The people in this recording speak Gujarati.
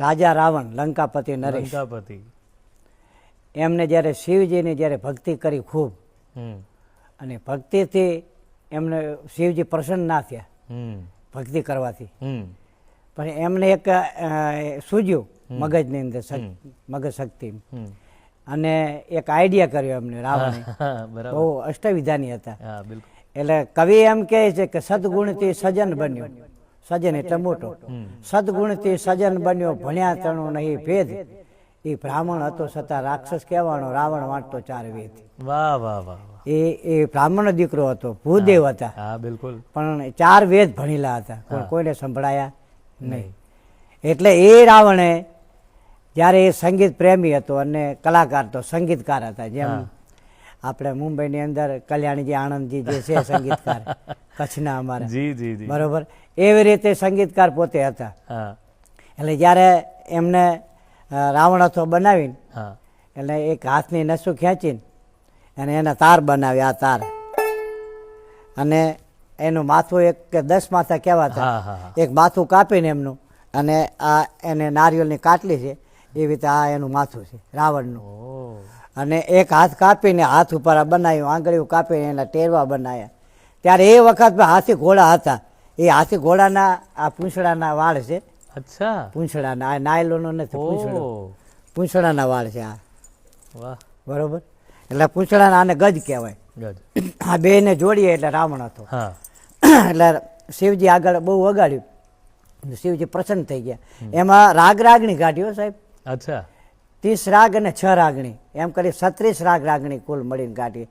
રાજા રાવણ લંકાપતિ નરેશ લંકાપતિ. એમને જ્યારે શિવજીની જ્યારે ભક્તિ કરી ખૂબ હમ. અને ભક્તિથી એમને શિવજી પ્રસન્ન ના થયા હમ. ભક્તિ કરવાથી, હમ. પણ એમને એક સૂજ્યું મગજની અંદર મગજ શક્તિ, હમ. અને એક આઈડિયા કર્યો એમને રાવણે. બરાબર. બહુ અષ્ટવિધાની હતા. હા, બિલકુલ. એટલે કવિ એમ કહે છે કે સદગુણથી સજન બન્યો, સજન એટલે મોટો, સદગુણથી સજન બન્યો, ભણ્યા તણો નહીં ભેદ, એ બ્રાહ્મણ હતો છતાં રાક્ષસ કહેવાનો, રાવણ વાંચતો 4 વેદ. વાહ વાહ વાહ વાહ. એ બ્રાહ્મણ દીકરો હતો, ભૂદેવ હતા, હા, બિલકુલ. પણ 4 વેદ ભણેલા હતા, પણ કોઈને સંભળાયા નહીં. એટલે એ રાવણે જ્યારે એ સંગીત પ્રેમી હતો અને કલાકાર તો સંગીતકાર હતા, જેમ આપણે મુંબઈની અંદર કલ્યાણીજી આણંદજી જે છે સંગીતકાર કચ્છના અમારા, જી જી જી. બરોબર, એવી રીતે સંગીતકાર પોતે હતા. હા. એટલે જ્યારે એમને રાવણથો બનાવીને હા. એટલે એક હાથની નસું ખેંચીને અને એના તાર બનાવ્યા, આ તાર, અને એનું માથું એક કે 10 માથા કહેવાતા, હા, હા, હા. એક માથું કાપીને એમનું, અને આ એને નારિયેળની કાટલી છે એવી રીતે આ એનું માથું છે રાવણનું, ઓહ. અને એક હાથ કાપીને હાથ ઉપર આ બનાવ્યું, આંગળીઓ કાપીને એના ટેરવા બનાવ્યા. ત્યારે એ વખતમાં હાથી ઘોડા હતા, એ હાથી ઘોડાના આ પૂંછડાના વાળ છે, અચ્છા. પૂંછડાના, આ નાયલોનો નથી, પૂંછડો, ઓહ. પૂંછડાના વાળ છે આ, વાહ. બરોબર. એટલે પૂંછડાના આને ગજ કહેવાય. ગજ. આ બેને જોડીએ એટલે રાવણ હતો. હા. એટલે શિવજી આગળ બહુ વગાડ્યું, શિવજી પ્રસન્ન થઈ ગયા. એમાં રાગ રાગણી કાઢ્યો સાહેબ, અચ્છા. 30 રાગ અને 6 રાગણી, એમ કરી 36 રાગ રાગણી કુલ મળીને કાઢી.